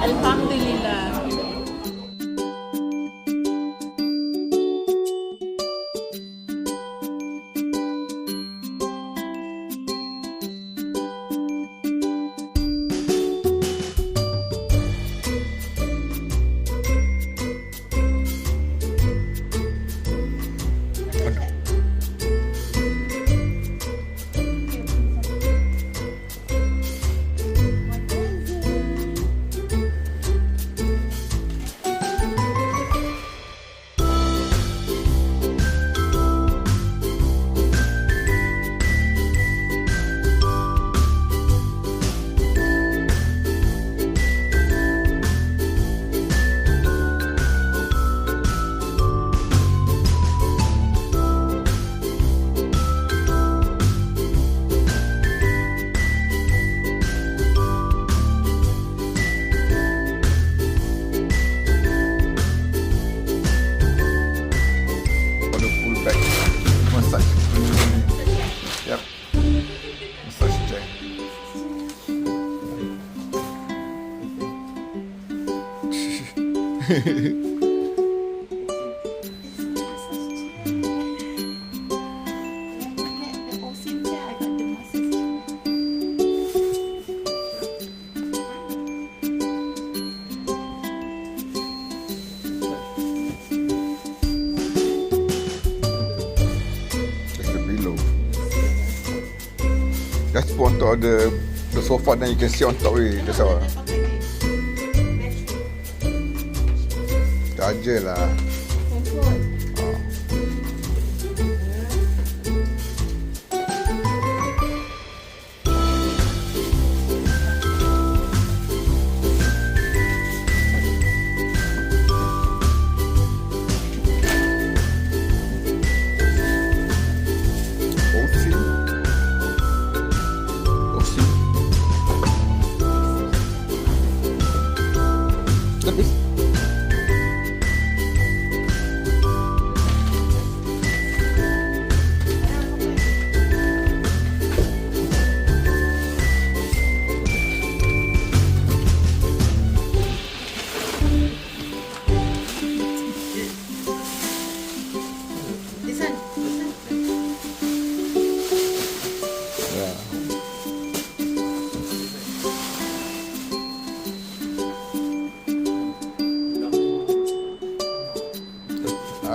Alhamdulillah. Yep. Massage chair. Just put on top of the sofa, then you can sit on top weh. That's all. Charger lah.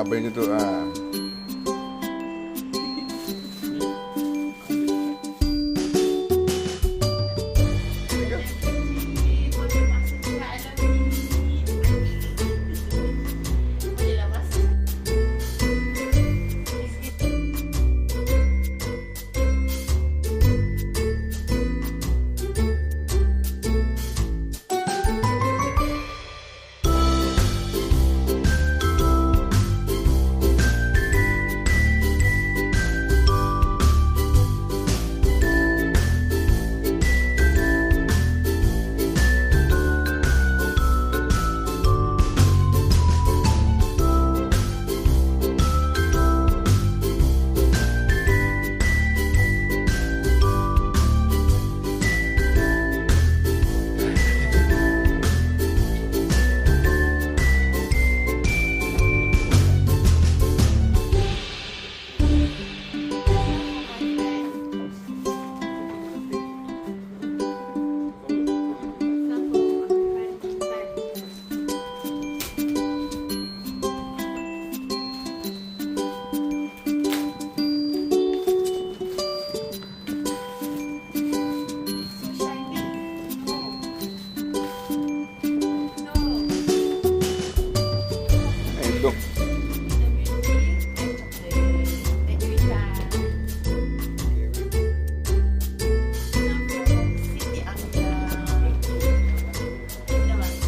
Apa yang tu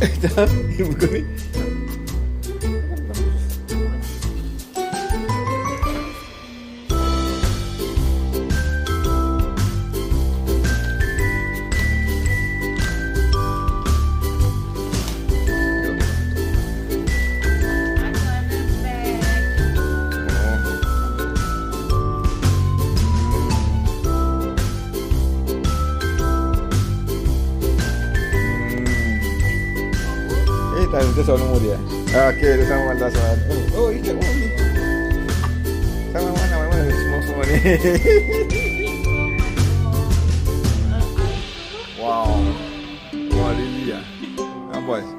Buku ni. Tahu tu soal nombor dia. Okey, dia sama mana soal. Oh, ini ni. Sama mana semua ni. Wow. Wah, really ya. Boys.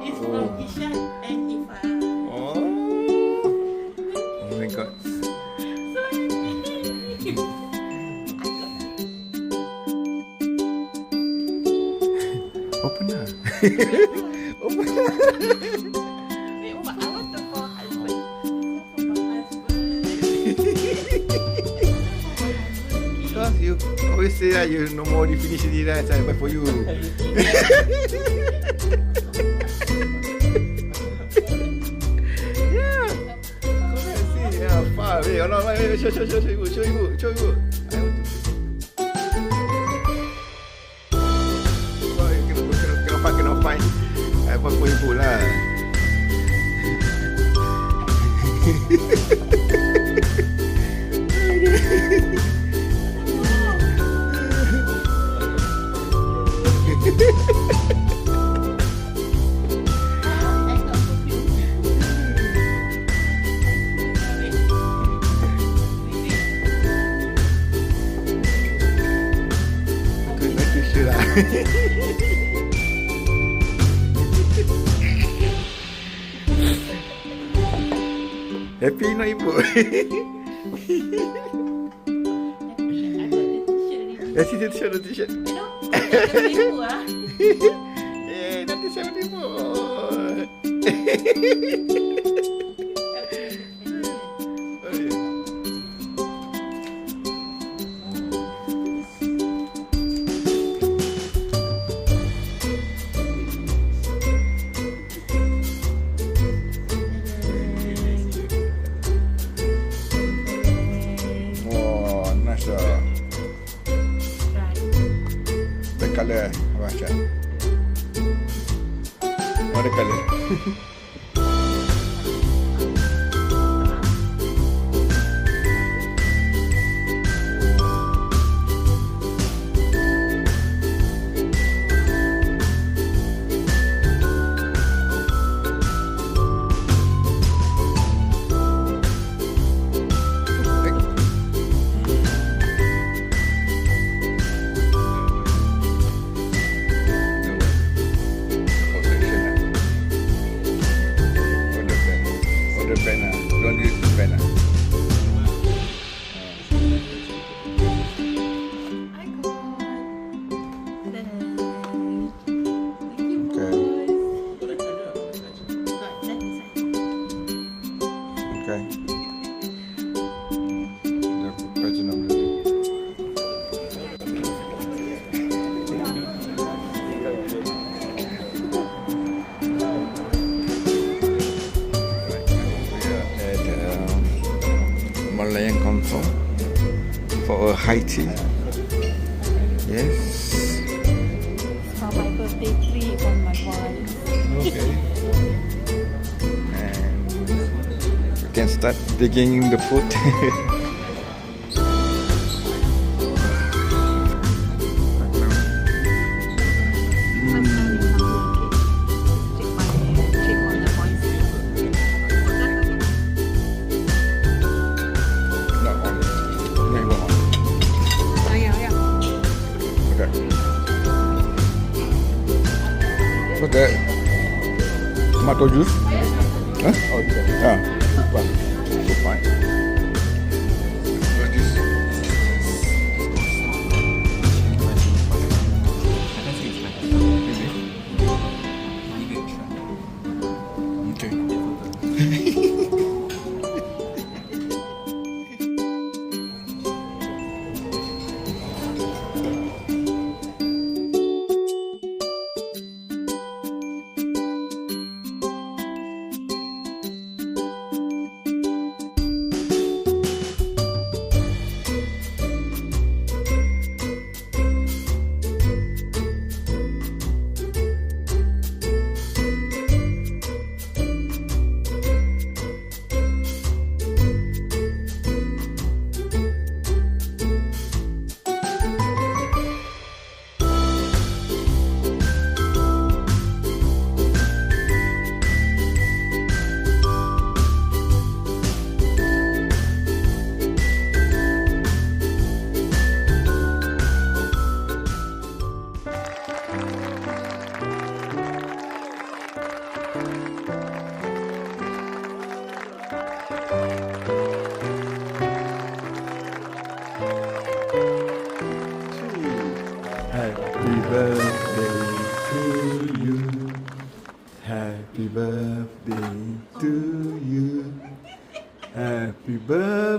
It's from Isha and Ifa. Oh. Oh my god. Open lah. Open lah. Wait, what? I want to call husband. Because you always say that you no more you finish it right, I buy for you. Yeah. Come and see. Yeah, far away. Oh no, wait, show you. I want to see. Oh, cannot find. I buy for you lah. Happy no ibu. T-shirt. Nanti saya tipu. The color, baca. What the color? Don't use the pen. I got. Thank you, Okay. boys. Got that inside. Okay. Dah buka jenam dulu. Malayan Council for a high tea. Yes. For my birthday treat from my wife. Okay. And we can start digging the food. Not on. Maybe on. Okay. What's that? Tomato juice? Huh? Oh, yeah. Fine. Fine. What's this? Okay.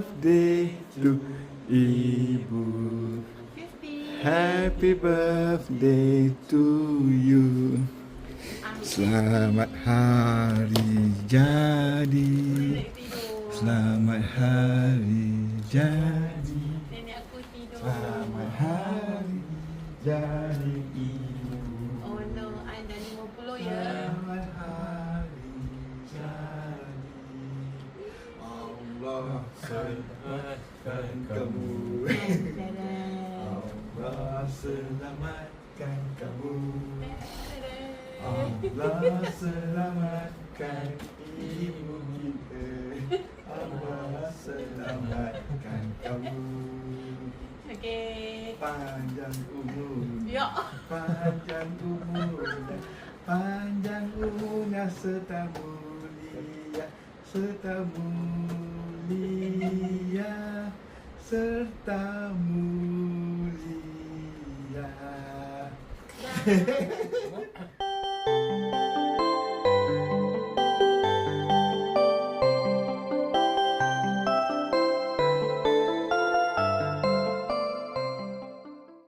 birthday to Ibu. 50. Happy birthday to you. Selamat hari jadi. Selamat hari jadi. Nenek aku tidur. Selamat hari jadi ibu. Oh no, I dah 50 ya. Selamat hari jadi. Allah selamatkan kamu. Allah selamatkan kamu. Allah selamatkan ibu kita. Allah selamatkan kamu. Okay. Panjang umur. Ya. Panjang umurnya. Panjang umurnya serta mulia. Serta mulia. Serta mulia.